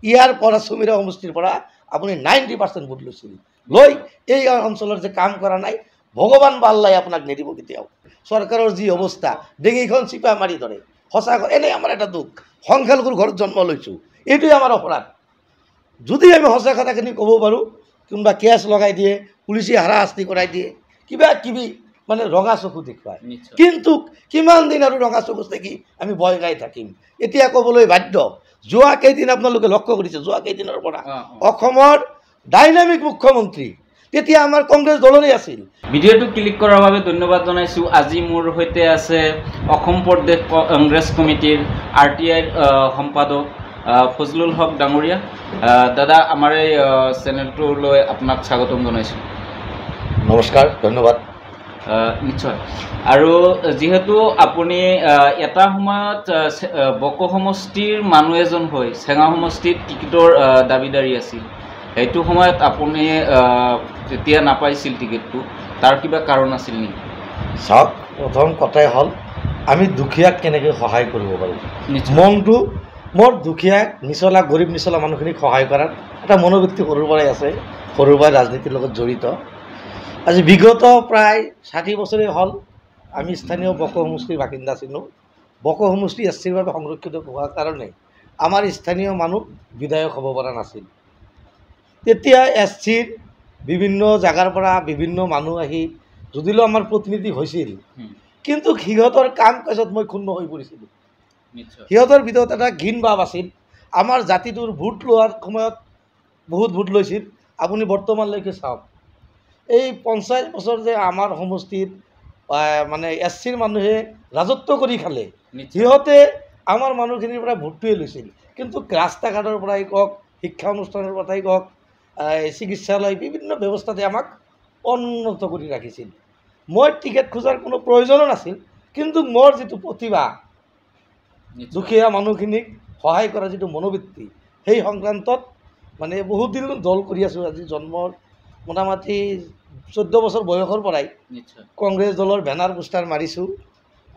ইয়াৰ পৰা সুমিৰা সমষ্টিৰ পৰা আপুনি 90% ভোট লৈছিল লৈ এই অঞ্চলৰ যে কাম কৰা নাই ভগৱান বাল্লাই আপোনাক নিদিব কেতিয়াও চৰকাৰৰ যি অৱস্থা ডিঙিখন চিপা মাৰি ধৰে সঁচা এনেই আমাৰ এটা দুখ সংখ্যালঘুৰ ঘৰত জন্ম লৈছোঁ এইটোৱে আমাৰ অপৰাধ যদি আমি সঁচা কথাখিনি ক'ব পাৰোঁ কোনোবা কেছ লগাই দিয়ে পুলিচে হাৰাশাস্তি কৰাই দিয়ে কিবা কিবি মানে ৰঙা চকু দেখুৱায় কিন্তু কিমান দিন আৰু ৰঙা চকু দেখি আমি ভয় খাই থাকিম এতিয়া ক'বলৈ বাধ্য যোৱা কেইদিন আপোনালোকে লক্ষ্য কৰিছে যোৱা কেইদিনৰ পৰা অসমৰ ডাইনামিক মুখ্যমন্ত্ৰী তেতিয়া আমাৰ কংগ্ৰেছ দলৰে আছিল ভিডিঅ'টো ক্লিক কৰাৰ বাবে ধন্যবাদ জনাইছোঁ আজি মোৰ সৈতে আছে অসম প্ৰদেশ কংগ্ৰেছ কমিটিৰ RTI সম্পাদক ফজলুল হক ডাঙৰীয়া দাদা আমাৰ এই চেনেলটোলৈ আপোনাক স্বাগতম জনাইছোঁ নমস্কাৰ ধন্যবাদ নিশ্চয় আৰু যেহেতু আপুনি এটা সময়ত বক সমষ্টিৰ মানুহ এজন হৈ চেঙা সমষ্টিত টিকেটৰ দাবীদাৰী আছিল সেইটো সময়ত আপুনি যেতিয়া নাপাইছিল টিকেটটো তাৰ কিবা কাৰণ আছিল নেকি চাওক প্ৰথম কথাই হ'ল আমি দুখীয়াক কেনেকৈ সহায় কৰিব পাৰোঁ মনটো মোৰ দুখীয়াক নিচলা গৰীব নিচলা মানুহখিনিক সহায় কৰাৰ এটা মনোবৃত্তি সৰুৰ পৰাই আছে সৰুৰ পৰাই ৰাজনীতিৰ লগত জড়িত আজি বিগত প্ৰায় 60 বছৰেই হ'ল আমি স্থানীয় বক সমষ্টিৰ বাসিন্দা আছিলোঁ বক সমষ্টি SCৰ বাবে সংৰক্ষিত হোৱাৰ কাৰণে আমাৰ স্থানীয় মানুহ বিধায়ক হ'ব পৰা নাছিল তেতিয়া SCৰ বিভিন্ন জাগাৰ পৰা বিভিন্ন মানুহ আহি যদিও আমাৰ প্ৰতিনিধি হৈছিল কিন্তু সিহঁতৰ কাম কাজত মই ক্ষুণ্ণ হৈ পৰিছিলোঁ সিহঁতৰ ভিতৰত এটা ঘিণ ভাৱ আছিল আমাৰ জাতিটোৰ ভোট লোৱাৰ সময়ত বহুত ভোট লৈছিল আপুনি বৰ্তমানলৈকে চাওক এই 50 বছৰ যে আমাৰ সমষ্টিত মানে SCৰ মানুহে ৰাজত্ব কৰি খালে সিহঁতে আমাৰ মানুহখিনিৰ পৰা ভোটটোৱে লৈছিল কিন্তু ৰাস্তা ঘাটৰ পৰাই কওক শিক্ষা অনুষ্ঠানৰ পৰাই কওক চিকিৎসালয় বিভিন্ন ব্যৱস্থাতে আমাক উন্নত কৰি ৰাখিছিল মই টিকেট খোজাৰ কোনো প্ৰয়োজনো নাছিল কিন্তু মোৰ যিটো প্ৰতিভা দুখীয়া মানুহখিনিক সহায় কৰা যিটো মনোবৃত্তি সেই সংক্ৰান্তত মানে বহুত দিন দল কৰি আছোঁ আজি জন্মৰ মোটামুটি 14 বছৰ বয়সৰ পৰাই কংগ্ৰেছ দলৰ বেনাৰ পোষ্টাৰ মাৰিছোঁ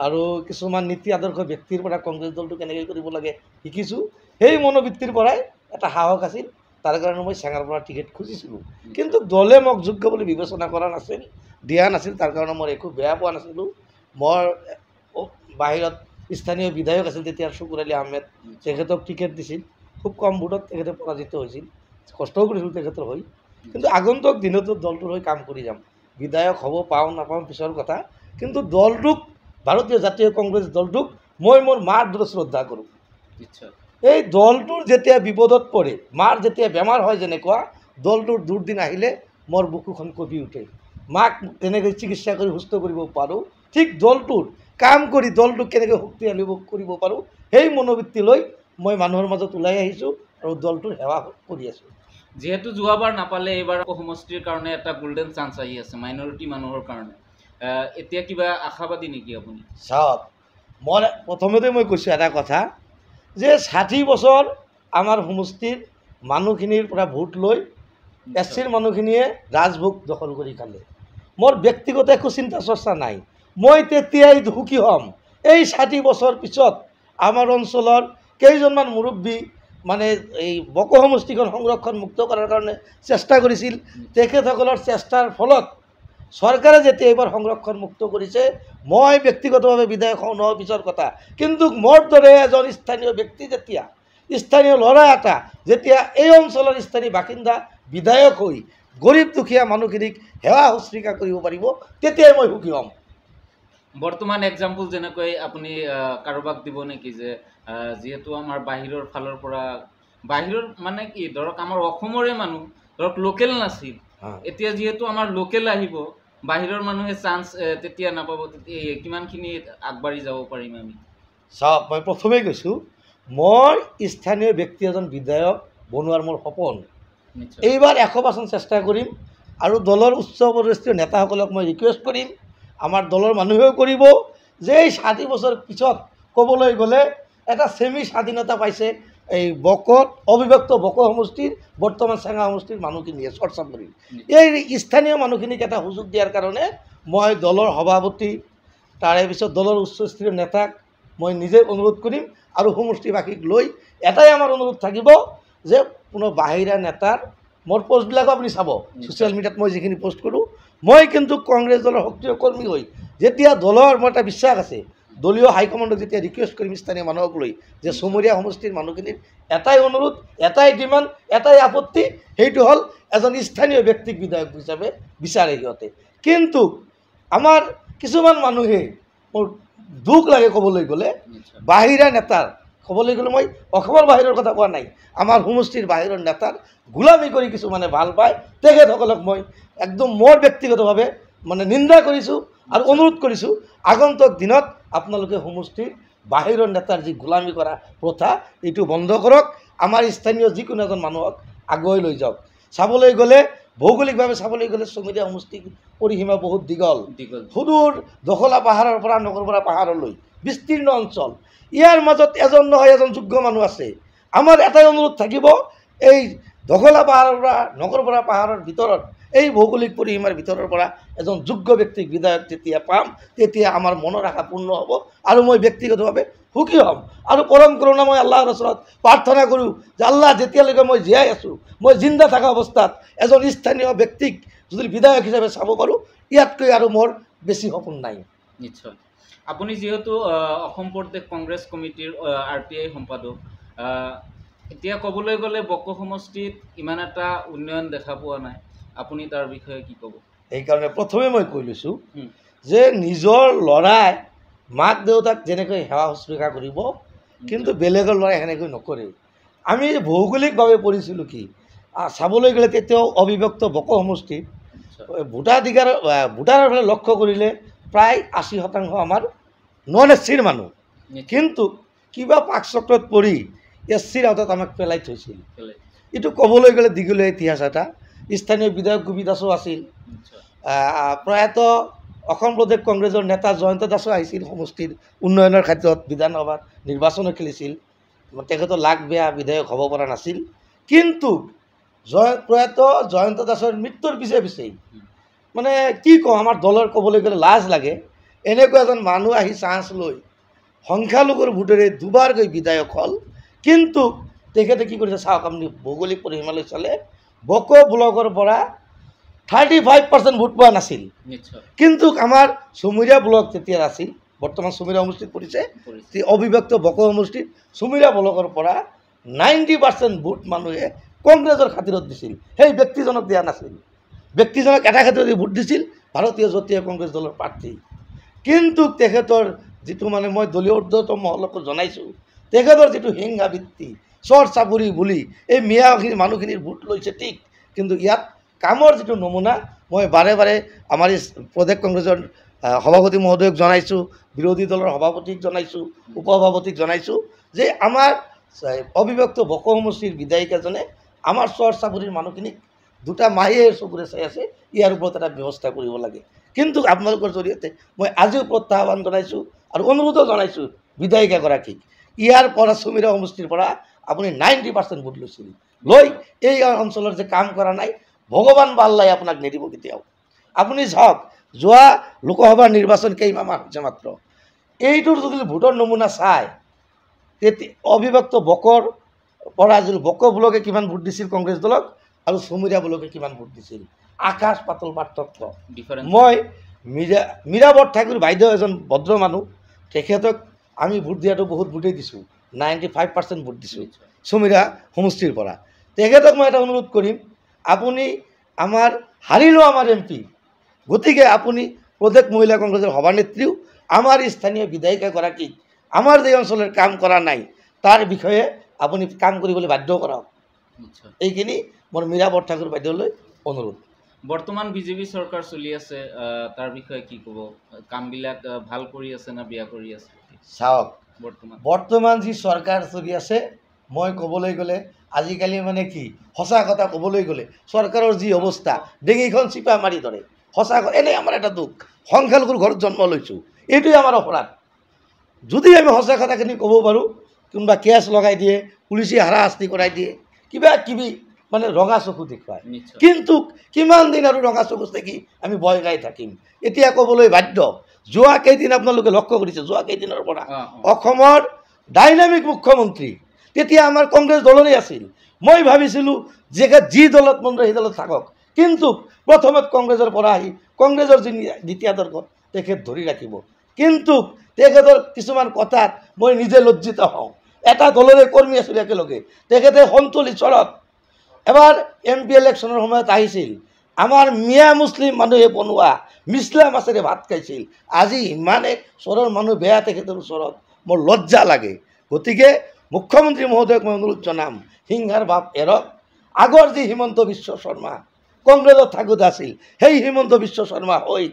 আৰু কিছুমান নীতি আদৰ্শ ব্যক্তিৰ পৰা কংগ্ৰেছ দলটো কেনেকৈ কৰিব লাগে শিকিছোঁ সেই মনোবৃত্তিৰ পৰাই এটা সাহস আছিল তাৰ কাৰণে মই চেঙাৰ পৰা টিকেট খুজিছিলোঁ কিন্তু দলে মোক যোগ্য বুলি বিবেচনা কৰা নাছিল দিয়া নাছিল তাৰ কাৰণে মই একো বেয়া পোৱা নাছিলোঁ মোৰ বাহিৰত স্থানীয় বিধায়ক আছিল তেতিয়া শুকুৰ আলী আহমেদ তেখেতক টিকেট দিছিল খুব কম ভোটত তেখেতে পৰাজিত হৈছিল কষ্টও কৰিছিল তেখেতৰ হৈ কিন্তু আগন্তুক দিনতো দলটোৰ হৈ কাম কৰি যাম বিধায়ক হ'ব পাওঁ নাপাওঁ পিছৰ কথা কিন্তু দলটোক ভাৰতীয় জাতীয় কংগ্ৰেছ দলটোক মই মোৰ মাৰ দৰে শ্ৰদ্ধা কৰোঁ এই দলটোৰ যেতিয়া বিপদত পৰে মাৰ যেতিয়া বেমাৰ হয় যেনেকুৱা দলটোৰ দুৰ্দিন আহিলে মোৰ বুকুখন কঁপি উঠে মাক তেনেকৈ চিকিৎসা কৰি সুস্থ কৰিব পাৰোঁ ঠিক দলটোৰ কাম কৰি দলটোক কেনেকৈ শক্তিশালী কৰিব পাৰোঁ সেই মনোবৃত্তি লৈ মই মানুহৰ মাজত ওলাই আহিছোঁ আৰু দলটোৰ সেৱা কৰি আছোঁ যেহেতু যোৱাবাৰ নাপালে এইবাৰ সমষ্টিৰ কাৰণে এটা গোল্ডেন চান্স আহি আছে মাইনৰিটি মানুহৰ কাৰণে এতিয়া কিবা আশাবাদী নেকি আপুনি চাওক মই প্ৰথমতে মই কৈছোঁ এটা কথা যে 60 বছৰ আমাৰ সমষ্টিৰ মানুহখিনিৰ পৰা ভোট লৈ SCৰ মানুহখিনিয়ে ৰাজভোগ দখল কৰি খালে মোৰ ব্যক্তিগত একো চিন্তা চৰ্চা নাই মই তেতিয়াই সুখী হ'ম এই 60 বছৰ পিছত আমাৰ অঞ্চলৰ কেইজনমান মুৰব্বী মানে এই বক সমষ্টিখন সংৰক্ষণ মুক্ত কৰাৰ কাৰণে চেষ্টা কৰিছিল তেখেতসকলৰ চেষ্টাৰ ফলত চৰকাৰে যেতিয়া এইবাৰ সংৰক্ষণ মুক্ত কৰিছে মই ব্যক্তিগতভাৱে বিধায়ক হোৱাৰ পিছৰ কথা কিন্তু মোৰ দৰে এজন স্থানীয় ব্যক্তি যেতিয়া স্থানীয় ল'ৰা এটা যেতিয়া এই অঞ্চলৰ স্থানীয় বাসিন্দা বিধায়ক হৈ গৰীব দুখীয়া মানুহখিনিক সেৱা শুশ্ৰূষা কৰিব পাৰিব তেতিয়াই মই সুখী হ'ম বৰ্তমান এক্সাম্পল যেনেকৈ আপুনি কাৰোবাক দিব নেকি যে যেহেতু আমাৰ বাহিৰৰ ফালৰ পৰা বাহিৰৰ মানে কি ধৰক আমাৰ অসমৰে মানুহ ধৰক লোকেল নাছিল এতিয়া যেহেতু আমাৰ লোকেল আহিব বাহিৰৰ মানুহে চান্স তেতিয়া নাপাব তেতিয়া কিমানখিনি আগবাঢ়ি যাব পাৰিম আমি চাওক মই প্ৰথমেই কৈছোঁ মই স্থানীয় ব্যক্তি এজন বিধায়ক বনোৱাৰ মোৰ সপোন এইবাৰ 100% চেষ্টা কৰিম আৰু দলৰ উচ্চ পদস্থ নেতাসকলক মই ৰিকুৱেষ্ট কৰিম আমাৰ দলৰ মানুহেও কৰিব যে 60 বছৰ পিছত ক'বলৈ গ'লে এটা সেমি স্বাধীনতা পাইছে এই বকত অবিভক্ত বক সমষ্টিৰ বৰ্তমান চেঙা সমষ্টিৰ মানুহখিনিয়ে চৰ্চা কৰি এই স্থানীয় মানুহখিনিক এটা সুযোগ দিয়াৰ কাৰণে মই দলৰ সভাপতি তাৰে পিছত দলৰ উচ্চস্তৰীয় নেতাক মই নিজে অনুৰোধ কৰিম আৰু সমষ্টিবাসীক লৈ এটাই আমাৰ অনুৰোধ থাকিব যে কোনো বাহিৰা নেতাৰ মোৰ পোষ্টবিলাকো আপুনি চাব ছ'চিয়েল মিডিয়াত মই যিখিনি পোষ্ট কৰোঁ মই কিন্তু কংগ্ৰেছ দলৰ সক্ৰিয় কৰ্মী হৈ যেতিয়া দলৰ মোৰ এটা বিশ্বাস আছে দলীয় হাইকমাণ্ডক যেতিয়া ৰিকুৱেষ্ট কৰিম স্থানীয় মানুহক লৈ যে চুমুৰীয়া সমষ্টিৰ মানুহখিনিৰ এটাই অনুৰোধ এটাই ডিমাণ্ড এটাই আপত্তি সেইটো হ'ল এজন স্থানীয় ব্যক্তিক বিধায়ক হিচাপে বিচাৰে সিহঁতে কিন্তু আমাৰ কিছুমান মানুহে মোৰ দুখ লাগে ক'বলৈ গ'লে বাহিৰা নেতাৰ ক'বলৈ গ'লে মই অসমৰ বাহিৰৰ কথা কোৱা নাই আমাৰ সমষ্টিৰ বাহিৰৰ নেতাৰ গোলামী কৰি কিছুমানে ভাল পায় তেখেতসকলক মই একদম মোৰ ব্যক্তিগতভাৱে মানে নিন্দা কৰিছোঁ আৰু অনুৰোধ কৰিছোঁ আগন্তুক দিনত আপোনালোকে সমষ্টিৰ বাহিৰৰ নেতাৰ যি গোলামী কৰা প্ৰথা এইটো বন্ধ কৰক আমাৰ স্থানীয় যিকোনো এজন মানুহক আগুৱাই লৈ যাওক চাবলৈ গ'লে ভৌগোলিকভাৱে চাবলৈ গ'লে চুমুৰীয়া সমষ্টিৰ পৰিসীমা বহুত দীঘল সুদূৰ দখলা পাহাৰৰ পৰা নগৰপৰা পাহাৰলৈ বিস্তীৰ্ণ অঞ্চল ইয়াৰ মাজত এজন নহয় এজন যোগ্য মানুহ আছে আমাৰ এটাই অনুৰোধ থাকিব এই দখলা পাহাৰৰ পৰা নগৰপৰা পাহাৰৰ ভিতৰত এই ভৌগোলিক পৰিসীমাৰ ভিতৰৰ পৰা এজন যোগ্য ব্যক্তিক বিধায়ক যেতিয়া পাম তেতিয়া আমাৰ মনৰ আশা পূৰ্ণ হ'ব আৰু মই ব্যক্তিগতভাৱে সুখী হ'ম আৰু পৰম কৰোণাময় আল্লাহৰ ওচৰত প্ৰাৰ্থনা কৰোঁ যে আল্লাহ যেতিয়ালৈকে মই জীয়াই আছোঁ মই জিন্দা থকা অৱস্থাত এজন স্থানীয় ব্যক্তিক যদি বিধায়ক হিচাপে চাব পাৰোঁ ইয়াতকৈ আৰু মোৰ বেছি সপোন নাই নিশ্চয় আপুনি যেহেতু অসম প্ৰদেশ কংগ্ৰেছ কমিটিৰ RTI সম্পাদক এতিয়া ক'বলৈ গ'লে বকো সমষ্টিত ইমান এটা উন্নয়ন দেখা পোৱা নাই আপুনি তাৰ বিষয়ে কি ক'ব এইকাৰণে প্ৰথমে মই কৈ লৈছোঁ যে নিজৰ ল'ৰাই মাক দেউতাক যেনেকৈ সেৱা শুশ্ৰূষা কৰিব কিন্তু বেলেগৰ ল'ৰাই সেনেকৈ নকৰে আমি ভৌগোলিকভাৱে পৰিছিলোঁ কি চাবলৈ গ'লে তেতিয়াও অবিভক্ত বকো সমষ্টিত ভোটাৰৰ ফালে লক্ষ্য কৰিলে প্ৰায় 80% আমাৰ নন SCৰ মানুহ কিন্তু কিবা পাকচক্ৰত পৰি SCৰ আওতাত আমাক পেলাই থৈছিল এইটো ক'বলৈ গ'লে দীঘলীয়া ইতিহাস এটা স্থানীয় বিধায়ক গোপী দাসো আছিল প্ৰয়াত অসম প্ৰদেশ কংগ্ৰেছৰ নেতা জয়ন্ত দাসো আহিছিল সমষ্টিৰ উন্নয়নৰ ক্ষেত্ৰত বিধানসভাত নিৰ্বাচনো খেলিছিল তেখেতৰ লাগ বেয়া বিধায়ক হ'ব পৰা নাছিল কিন্তু প্ৰয়াত জয়ন্ত দাসৰ মৃত্যুৰ পিছে মানে কি কওঁ আমাৰ দলৰ ক'বলৈ গ'লে লাজ লাগে এনেকুৱা এজন মানুহ আহি চান্স লৈ সংখ্যালঘুৰ ভোটেৰে দুবাৰকৈ বিধায়ক হ'ল কিন্তু তেখেতে কি কৰিছে চাওক আপুনি ভৌগোলিক পৰিসীমালৈ চালে বকো ব্লকৰ পৰা 35% ভোট পোৱা নাছিল কিন্তু আমাৰ চুমুৰীয়া ব্লক তেতিয়া আছিল বৰ্তমান চুমুৰীয়া সমষ্টিত পৰিছে অবিভক্ত বকো সমষ্টিত চুমুৰীয়া ব্লকৰ পৰা 90% ভোট মানুহে কংগ্ৰেছৰ খাতিৰত দিছিল সেই ব্যক্তিজনক দিয়া নাছিল ব্যক্তিজনক এটা ক্ষেত্ৰত ভোট দিছিল ভাৰতীয় জাতীয় কংগ্ৰেছ দলৰ প্ৰাৰ্থী কিন্তু তেখেতৰ যিটো মানে মই দলীয় ঊৰ্ধ্বতম মহলকো জনাইছোঁ তেখেতৰ যিটো হিংসা ভিত্তি চৰ চাপৰি বুলি এই মিয়াখিনিৰ মানুহখিনিৰ ভোট লৈছে ঠিক কিন্তু ইয়াত কামৰ যিটো নমুনা মই বাৰে বাৰে আমাৰ প্ৰদেশ কংগ্ৰেছৰ সভাপতি মহোদয়ক জনাইছোঁ বিৰোধী দলৰ সভাপতিক জনাইছোঁ উপসভাপতিক জনাইছোঁ যে আমাৰ অবিভক্ত বকো সমষ্টিৰ বিধায়িকাজনে আমাৰ চৰ চাপৰিৰ মানুহখিনিক দুটা মাহিয়ে চকুৰে চাই আছে ইয়াৰ ওপৰত এটা ব্যৱস্থা কৰিব লাগে কিন্তু আপোনালোকৰ জৰিয়তে মই আজিও প্ৰত্যাহ্বান জনাইছোঁ আৰু অনুৰোধো জনাইছোঁ বিধায়িকাগৰাকীক ইয়াৰ পৰা চুমুৰীয়া সমষ্টিৰ পৰা আপুনি 90% ভোট লৈছিল লৈ এই অঞ্চলৰ যে কাম কৰা নাই ভগৱান বাল্লাই আপোনাক নিদিব কেতিয়াও আপুনি চাওক যোৱা লোকসভাৰ নিৰ্বাচন কেইমাহমান হৈছে মাত্ৰ এইটোৰ যদি ভোটৰ নমুনা চায় তেতিয়া অবিভক্ত বকৰ পৰা যদি বকো ব্লকে কিমান ভোট দিছিল কংগ্ৰেছ দলক আৰু চুমুৰীয়া ব্লকে কিমান ভোট দিছিল আকাশ পাতল পাৰ্থক্য মই মীৰা বৰঠাকুৰ বাইদেউ এজন ভদ্ৰ মানুহ তেখেতক আমি ভোট দিয়াটো বহুত ভোটেই দিছোঁ 95% ভোট দিছোঁ চুমুৰীয়া সমষ্টিৰ পৰা তেখেতক মই এটা অনুৰোধ কৰিম আপুনি আমাৰ হাৰিলোঁ আমাৰ MP গতিকে আপুনি প্ৰদেশ মহিলা কংগ্ৰেছৰ সভানেত্ৰীও আমাৰ স্থানীয় বিধায়িকাগৰাকীক আমাৰ যে অঞ্চলৰ কাম কৰা নাই তাৰ বিষয়ে আপুনি কাম কৰিবলৈ বাধ্য কৰাওক এইখিনি মোৰ মীৰা বৰঠাকুৰ বাইদেউলৈ অনুৰোধ বৰ্তমান বিজেপি চৰকাৰ চলি আছে তাৰ বিষয়ে কি ক'ব কামবিলাক ভাল কৰি আছে না বেয়া কৰি আছে চাওক বৰ্তমান যি চৰকাৰ চলি আছে মই ক'বলৈ গ'লে আজিকালি মানে কি সঁচা কথা ক'বলৈ গ'লে চৰকাৰৰ যি অৱস্থা ডিঙিখন চিপা মাৰি ধৰে সঁচা এনেই আমাৰ এটা দুখ সংখ্যালঘুৰ ঘৰত জন্ম লৈছোঁ এইটোৱে আমাৰ অপৰাধ যদি আমি সঁচা কথাখিনি ক'ব পাৰোঁ কোনোবা কেছ লগাই দিয়ে পুলিচে হাৰাশাস্তি কৰাই দিয়ে কিবা কিবি মানে ৰঙা চকু দেখুৱায় কিন্তু কিমান দিন আৰু ৰঙা চকু দেখি আমি ভয় খাই থাকিম এতিয়া ক'বলৈ বাধ্য যোৱা কেইদিন আপোনালোকে লক্ষ্য কৰিছে যোৱা কেইদিনৰ পৰা অসমৰ ডাইনামিক মুখ্যমন্ত্ৰী তেতিয়া আমাৰ কংগ্ৰেছ দলৰেই আছিল মই ভাবিছিলোঁ যে যি দলত মন সেই দলত থাকক, কিন্তু প্ৰথমত কংগ্ৰেছৰ পৰা আহি কংগ্ৰেছৰ যি নীতি-আদৰ্শ তেখেত ধৰি ৰাখিব। কিন্তু তেখেতৰ কিছুমান কথাত মই নিজে লজ্জিত হওঁ। এটা দলৰে কৰ্মী আছিলোঁ একেলগে, তেখেতে সন্তুলিত স্বৰত এবাৰ MP ইলেকশ্যনৰ সময়ত আহিছিল, আমাৰ মিয়া মুছলিম মানুহে বনোৱা মিছলা মাছেৰে ভাত খাইছিল। আজি ইমানে স্বৰৰ মানুহ বেয়া তেখেতৰ ওচৰত, মোৰ লজ্জা লাগে। গতিকে মুখ্যমন্ত্ৰী মহোদয়ক মই অনুৰোধ জনাম, হিংসাৰ ভাৱ এৰক। আগৰ যি হিমন্ত বিশ্ব শৰ্মা কংগ্ৰেছত থাকোঁতে আছিল, সেই হিমন্ত বিশ্ব শৰ্মা হৈ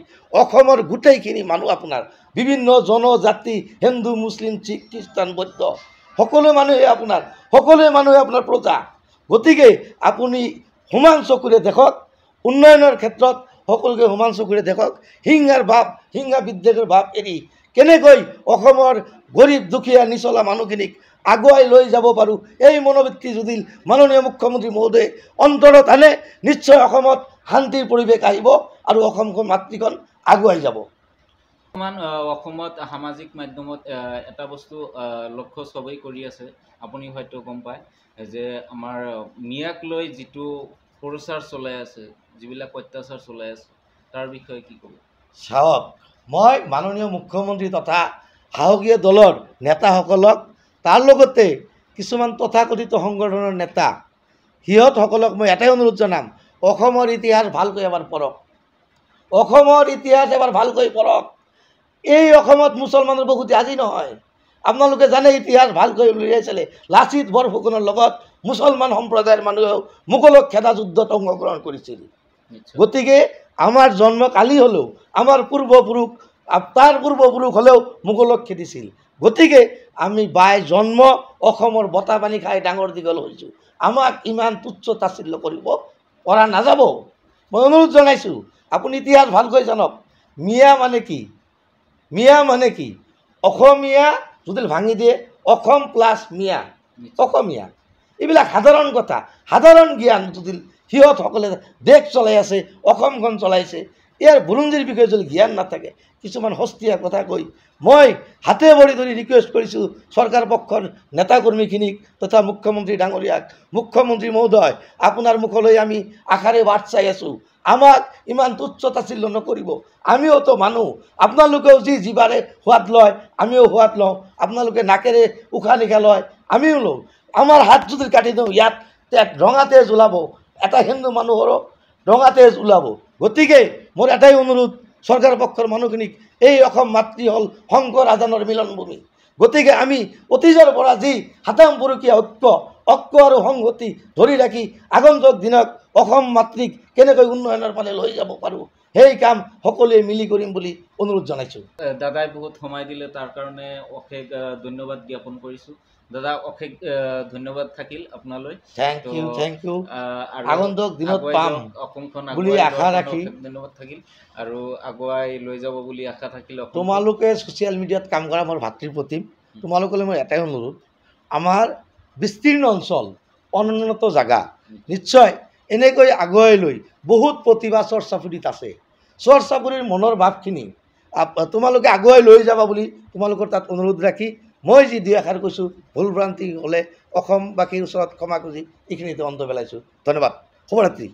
অসমৰ গোটেইখিনি মানুহ আপোনাৰ বিভিন্ন জনজাতি, হিন্দু, মুছলিম, শিখ, খ্ৰীষ্টান, বৌদ্ধ সকলো মানুহে আপোনাৰ প্ৰজা। গতিকে আপুনি সমান চকুৰে দেখক, উন্নয়নৰ ক্ষেত্ৰত সকলোকে সমান চকুৰে দেখক। হিংসাৰ ভাৱ, হিংসা বিদ্বেষৰ ভাৱ এৰি কেনেকৈ অসমৰ গৰীব দুখীয়া নিচলা মানুহখিনিক আগুৱাই লৈ যাব পাৰোঁ, এই মনোবৃত্তি যদি মাননীয় মুখ্যমন্ত্ৰী মহোদয়ে অন্তৰত আনে, নিশ্চয় অসমত শান্তিৰ পৰিৱেশ আহিব আৰু অসমখন মাতৃখন আগুৱাই যাব। বৰ্তমান অসমত সামাজিক মাধ্যমত এটা বস্তু লক্ষ্য চবেই কৰি আছে, আপুনি হয়তো গম পায় যে আমাৰ মিয়াক লৈ যিটো প্ৰচাৰ চলাই আছে, যিবিলাক অত্যাচাৰ চলাই আছে, তাৰ বিষয়ে কি ক'ব? চাওক, মই মাননীয় মুখ্যমন্ত্ৰী তথা শাসকীয় দলৰ নেতাসকলক, তাৰ লগতে কিছুমান তথাকথিত সংগঠনৰ নেতা, সিহঁতসকলক মই এটাই অনুৰোধ জনাম, অসমৰ ইতিহাস ভালকৈ এবাৰ পঢ়ক। অসমৰ ইতিহাস এবাৰ ভালকৈ পঢ়ক। এই অসমত মুছলমানৰ বসতি আজি নহয়, আপোনালোকে জানে ইতিহাস ভালকৈ উলিয়াইছিলে। লাচিত বৰফুকনৰ লগত মুছলমান সম্প্ৰদায়ৰ মানুহেও মোগলক খেদা যুদ্ধত অংশগ্ৰহণ কৰিছিল। গতিকে আমাৰ জন্ম কালি হ'লেও আমাৰ পূৰ্বপুৰুষ, তাৰ পূৰ্বপুৰুষ হ'লেও মোগলক খেদিছিল। গতিকে আমি বাই জন্ম অসমৰ বতা পানী খাই ডাঙৰ দীঘল হৈছোঁ, আমাক ইমান তুচ্ছ তাচ্ছিল্য কৰিব পৰা নাযাব। মই অনুৰোধ জনাইছোঁ, আপুনি ইতিহাস ভালকৈ জানক। মিয়া মানে কি? মিয়া মানে কি? অসমীয়া যদি ভাঙি দিয়ে, অসম প্লাছ মিয়া, অসমীয়া। এইবিলাক সাধাৰণ কথা, সাধাৰণ জ্ঞান যদি সিহঁতসকলে দেশ চলাই আছে, অসমখন চলাইছে, ইয়াৰ বুৰঞ্জীৰ বিষয়ে যদি জ্ঞান নাথাকে, কিছুমান সস্তীয়া কথা কৈ মই হাতে ভৰি ধৰি ৰিকুৱেষ্ট কৰিছোঁ চৰকাৰ পক্ষৰ নেতাকৰ্মীখিনিক তথা মুখ্যমন্ত্ৰী ডাঙৰীয়াক, মুখ্যমন্ত্ৰী মহোদয়, আপোনাৰ মুখলৈ আমি আশাৰে বাট চাই আছোঁ, আমাক ইমান তুচ্ছ তাচ্ছিল্য নকৰিব। আমিওতো মানুহ, আপোনালোকেও যি জিভাৰে সোৱাদ লয় আমিও সোৱাদ লওঁ, আপোনালোকে নাকেৰে উশাহ নিশাহ লয় আমিও লওঁ। আমাৰ হাত যদি কাটি দিওঁ, ইয়াত ৰঙা তেজ ওলাব, এটা হিন্দু মানুহৰো ৰঙা তেজ ওলাব। গতিকে মোৰ এটাই অনুৰোধ চৰকাৰ পক্ষৰ মানুহখিনিক, এই অসম মাতৃ হ'ল শংকৰ আজানৰ মিলনভূমি। গতিকে আমি অতীজৰ পৰা যি সাতাম পুৰুষীয়া ঐক্য আৰু সংহতি ধৰি ৰাখি আগন্তুক দিনত অসম মাতৃক কেনেকৈ উন্নয়নৰ ফালে লৈ যাব পাৰোঁ, সেই কাম সকলোৱে মিলি কৰিম বুলি অনুৰোধ জনাইছোঁ। দাদাই বহুত সময় দিলে, তাৰ কাৰণে অশেষ ধন্যবাদ জ্ঞাপন কৰিছোঁ। দাদা অশেষ ধন্যবাদ থাকিল আপোনালৈ। Thank you. আগন্তুক দিনত পাম অসমখন বুলি আশা ৰাখি ধন্যবাদ থাকিল আৰু আগুৱাই লৈ যাব বুলি আশা থাকিল। তোমালোকে ছ'চিয়েল মিডিয়াত কাম কৰা মোৰ ভাতৃৰ প্ৰতি তোমালোকলৈ মোৰ এটাই অনুৰোধ, আমাৰ বিস্তীৰ্ণ অঞ্চল, অনুন্নত জাগা, নিশ্চয় এনেকৈ আগুৱাই লৈ বহুত প্ৰতিভা চৰ চাপৰিত আছে। চৰ চাপৰিৰ মনৰ ভাৱখিনি তোমালোকে আগুৱাই লৈ যাবা বুলি তোমালোকৰ তাত অনুৰোধ ৰাখি মই যি দুই এষাৰ কৈছোঁ, ভুল ভ্ৰান্তি হ'লে অসমবাসীৰ ওচৰত ক্ষমা খুজি এইখিনিতে অন্ত পেলাইছোঁ। ধন্যবাদ। শুভৰাত্ৰি।